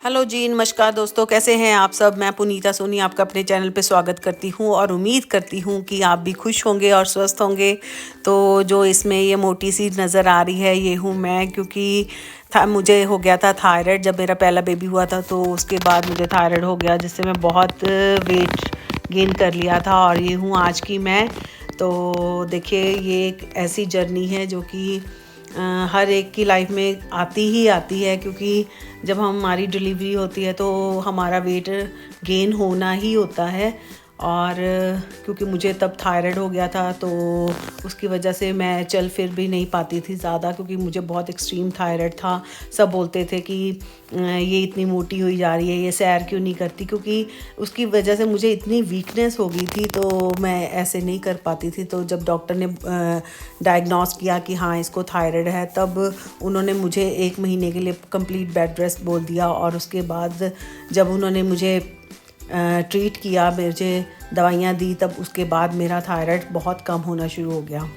Hello जी, नमस्कार दोस्तों, कैसे हैं आप सब। मैं पुनीता सोनी आपका अपने चैनल पे स्वागत करती हूँ और उम्मीद करती हूँ कि आप भी खुश होंगे और स्वस्थ होंगे। तो जो इसमें ये मोटी सी नज़र आ रही है ये हूँ मैं, क्योंकि मुझे हो गया था थायराइड। जब मेरा पहला बेबी हुआ था तो उसके बाद मुझे थायराइड हो गया, जिससे मैं बहुत वेट गेन कर लिया था और ये हूँ आज की मैं। तो देखिए, ये एक ऐसी जर्नी है जो कि हर एक की लाइफ में आती है, क्योंकि जब हमारी डिलीवरी होती है तो हमारा वेट गेन होना ही होता है। और क्योंकि मुझे तब थायराइड हो गया था तो उसकी वजह से मैं चल फिर भी नहीं पाती थी ज़्यादा, क्योंकि मुझे बहुत एक्सट्रीम थायराइड था। सब बोलते थे कि ये इतनी मोटी हुई जा रही है, ये सैर क्यों नहीं करती, क्योंकि उसकी वजह से मुझे इतनी वीकनेस हो गई थी तो मैं ऐसे नहीं कर पाती थी। तो जब डॉक्टर ने डायग्नोस किया कि हाँ इसको थायराइड है, तब उन्होंने मुझे 1 महीने के लिए कंप्लीट बेड रेस्ट बोल दिया। और उसके बाद जब उन्होंने मुझे ट्रीट किया, मुझे दवाइयाँ दी, तब उसके बाद मेरा थायराइड बहुत कम होना शुरू हो गया।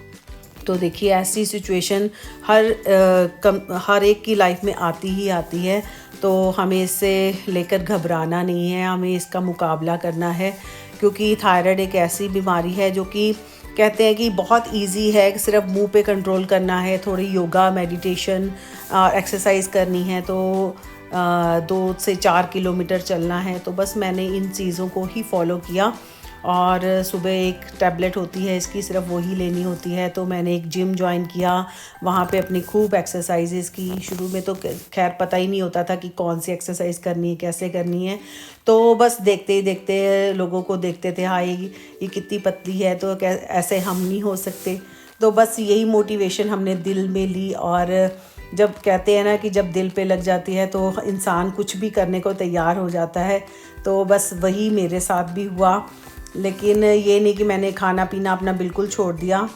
तो देखिए, ऐसी सिचुएशन हर एक की लाइफ में आती है। तो हमें इससे लेकर घबराना नहीं है, हमें इसका मुकाबला करना है। क्योंकि थायराइड एक ऐसी बीमारी है जो कि कहते हैं कि बहुत इजी है, सिर्फ मुंह पे कंट्रोल करना है, थोड़ी योगा, मेडिटेशन और एक्सरसाइज करनी है, तो 2 से 4 किलोमीटर चलना है। तो बस मैंने इन चीज़ों को ही फॉलो किया। और सुबह एक टैबलेट होती है इसकी, सिर्फ वही लेनी होती है। तो मैंने एक जिम ज्वाइन किया, वहाँ पे अपनी खूब एक्सरसाइजेज़ की। शुरू में तो खैर पता ही नहीं होता था कि कौन सी एक्सरसाइज करनी है, कैसे करनी है। तो बस देखते ही देखते लोगों को देखते थे, हाँ ये कितनी पतली है, तो ऐसे हम नहीं हो सकते। तो बस यही मोटिवेशन हमने दिल में ली। और जब कहते हैं ना कि जब दिल पे लग जाती है तो इंसान कुछ भी करने को तैयार हो जाता है। तो बस वही मेरे साथ भी हुआ। लेकिन ये नहीं कि मैंने खाना पीना अपना बिल्कुल छोड़ दिया।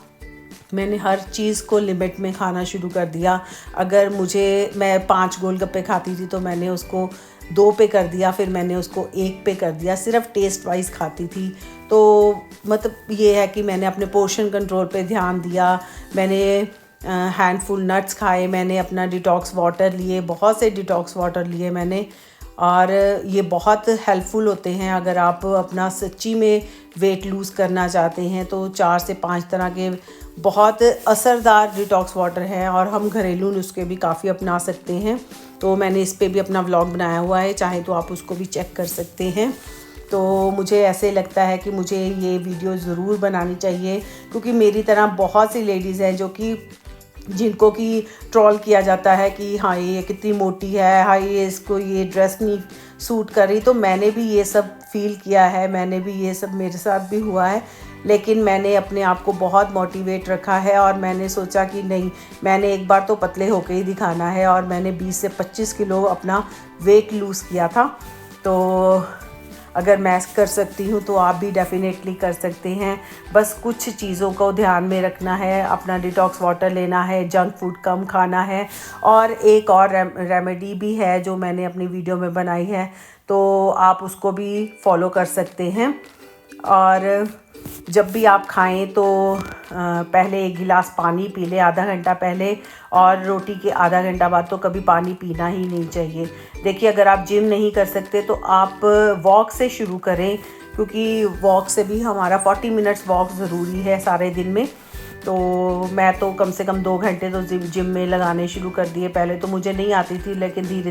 मैंने हर चीज़ को लिमिट में खाना शुरू कर दिया। अगर मैं 5 गोलगप्पे खाती थी तो मैंने उसको 2 पे कर दिया, फिर मैंने उसको 1 पे कर दिया। सिर्फ टेस्ट वाइज खाती थी। तो मतलब ये है कि मैंने अपने पोर्शन कंट्रोल पे ध्यान दिया। मैंने हैंडफुल नट्स खाए, मैंने अपना डिटॉक्स वाटर लिए, बहुत से डिटॉक्स वाटर लिए मैंने। और ये बहुत हेल्पफुल होते हैं अगर आप अपना सच्ची में वेट लूज़ करना चाहते हैं। तो 4 से 5 तरह के बहुत असरदार डिटॉक्स वाटर हैं और हम घरेलू नुस्खे भी काफ़ी अपना सकते हैं। तो मैंने इस पे भी अपना व्लॉग बनाया हुआ है, चाहे तो आप उसको भी चेक कर सकते हैं। तो मुझे ऐसे लगता है कि मुझे ये वीडियो ज़रूर बनानी चाहिए, क्योंकि मेरी तरह बहुत सी लेडीज़ हैं जो कि जिनको कि ट्रोल किया जाता है कि हाँ ये कितनी मोटी है, हाँ ये इसको ये ड्रेस नहीं सूट कर रही। तो मैंने भी ये सब फील किया है, मैंने भी ये सब मेरे साथ भी हुआ है। लेकिन मैंने अपने आप को बहुत मोटिवेट रखा है और मैंने सोचा कि नहीं, मैंने एक बार तो पतले होके ही दिखाना है। और मैंने 20 से 25 किलो अपना वेट लूज़ किया था। तो अगर मैं कर सकती हूँ तो आप भी डेफिनेटली कर सकते हैं। बस कुछ चीज़ों को ध्यान में रखना है, अपना डिटॉक्स वाटर लेना है, जंक फूड कम खाना है। और एक और रेमेडी भी है जो मैंने अपनी वीडियो में बनाई है, तो आप उसको भी फॉलो कर सकते हैं। और जब भी आप खाएं तो पहले 1 गिलास पानी पी लें आधा घंटा पहले, और रोटी के आधा घंटा बाद तो कभी पानी पीना ही नहीं चाहिए। देखिए, अगर आप जिम नहीं कर सकते तो आप वॉक से शुरू करें, क्योंकि वॉक से भी हमारा 40 मिनट्स वॉक ज़रूरी है सारे दिन में। तो मैं तो कम से कम 2 घंटे तो जिम में लगाने शुरू कर दिए। पहले तो मुझे नहीं आती थी, लेकिन धीरे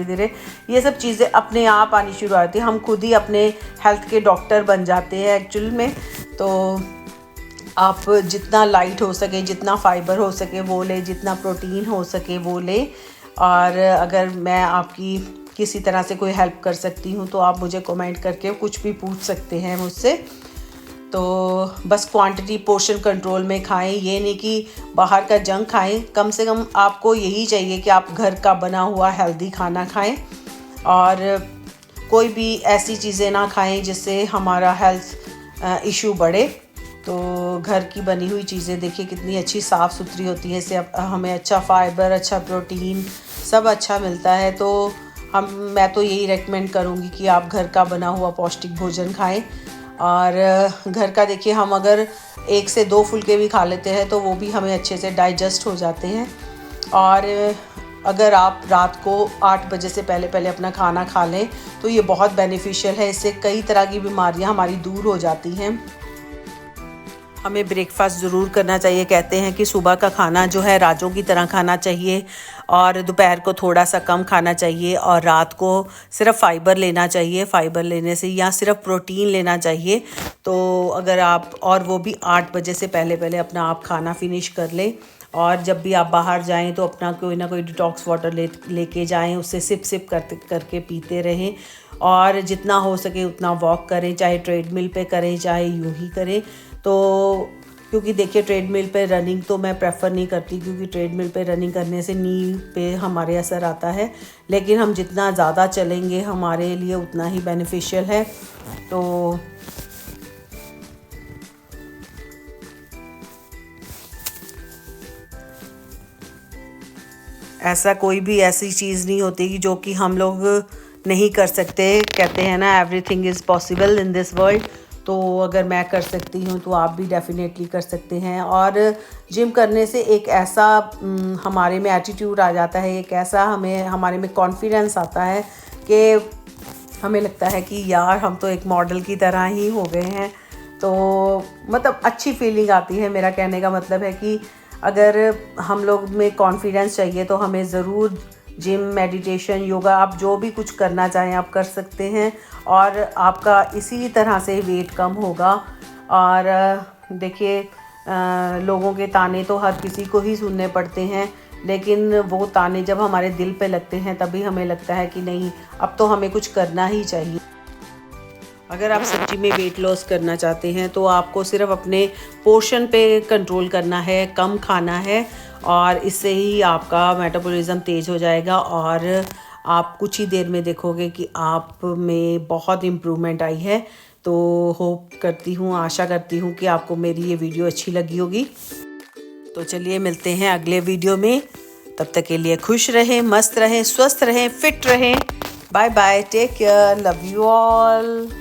धीरे ये सब चीज़ें अपने आप आनी शुरू आती है। हम खुद ही अपने हेल्थ के डॉक्टर बन जाते हैं एक्चुअल में। तो आप जितना लाइट हो सके, जितना फाइबर हो सके वो ले, जितना प्रोटीन हो सके वो ले। और अगर मैं आपकी किसी तरह से कोई हेल्प कर सकती हूँ तो आप मुझे कमेंट करके कुछ भी पूछ सकते हैं मुझसे। तो बस क्वांटिटी, पोर्शन कंट्रोल में खाएं, ये नहीं कि बाहर का जंक खाएं। कम से कम आपको यही चाहिए कि आप घर का बना हुआ हेल्दी खाना खाएं और कोई भी ऐसी चीज़ें ना खाएं जिससे हमारा हेल्थ इशू बढ़े। तो घर की बनी हुई चीज़ें देखिए कितनी अच्छी साफ़ सुथरी होती है, इससे हमें अच्छा फाइबर, अच्छा प्रोटीन सब अच्छा मिलता है। तो मैं तो यही रेकमेंड करूँगी कि आप घर का बना हुआ पौष्टिक भोजन खाएं। और घर का देखिए, हम अगर 1 से 2 फुलके भी खा लेते हैं तो वो भी हमें अच्छे से डाइजेस्ट हो जाते हैं। और अगर आप रात को 8 बजे से पहले पहले अपना खाना खा लें तो ये बहुत बेनिफिशियल है। इससे कई तरह की बीमारियां हमारी दूर हो जाती हैं। हमें ब्रेकफास्ट ज़रूर करना चाहिए। कहते हैं कि सुबह का खाना जो है राजों की तरह खाना चाहिए और दोपहर को थोड़ा सा कम खाना चाहिए और रात को सिर्फ फाइबर लेना चाहिए। फाइबर लेने से या सिर्फ प्रोटीन लेना चाहिए। तो अगर आप, और वो भी 8 बजे से पहले पहले अपना आप खाना फिनिश कर लें और जब भी आप बाहर जाएं तो अपना कोई ना कोई डिटॉक्स वाटर लेके जाएं, उससे सिप करके पीते रहें और जितना हो सके उतना वॉक करें, चाहे ट्रेडमिल पे करें चाहे यूं ही करें। तो क्योंकि देखिए ट्रेडमिल पे रनिंग तो मैं प्रेफर नहीं करती, क्योंकि ट्रेडमिल पे रनिंग करने से नी पे हमारे असर आता है, लेकिन हम जितना ज़्यादा चलेंगे हमारे लिए उतना ही बेनिफिशियल है। तो ऐसा कोई भी ऐसी चीज़ नहीं होती कि जो कि हम लोग नहीं कर सकते। कहते हैं ना, everything is possible in this world. तो अगर मैं कर सकती हूँ तो आप भी डेफिनेटली कर सकते हैं। और जिम करने से एक ऐसा हमारे में एटीट्यूड आ जाता है, एक ऐसा हमारे में कॉन्फिडेंस आता है कि हमें लगता है कि यार हम तो एक मॉडल की तरह ही हो गए हैं। तो मतलब अच्छी फीलिंग आती है। मेरा कहने का मतलब है कि अगर हम लोग में कॉन्फिडेंस चाहिए तो हमें ज़रूर जिम, मेडिटेशन, योगा, आप जो भी कुछ करना चाहें आप कर सकते हैं और आपका इसी तरह से वेट कम होगा। और देखिए लोगों के ताने तो हर किसी को ही सुनने पड़ते हैं, लेकिन वो ताने जब हमारे दिल पे लगते हैं तभी हमें लगता है कि नहीं, अब तो हमें कुछ करना ही चाहिए। अगर आप सच्ची में वेट लॉस करना चाहते हैं तो आपको सिर्फ अपने पोर्शन पे कंट्रोल करना है, कम खाना है और इससे ही आपका मेटाबॉलिज्म तेज़ हो जाएगा और आप कुछ ही देर में देखोगे कि आप में बहुत इम्प्रूवमेंट आई है। तो होप करती हूँ, आशा करती हूँ कि आपको मेरी ये वीडियो अच्छी लगी होगी। तो चलिए मिलते हैं अगले वीडियो में। तब तक के लिए खुश रहें, मस्त रहें, स्वस्थ रहें, फिट रहें। Bye bye, take care, love you all.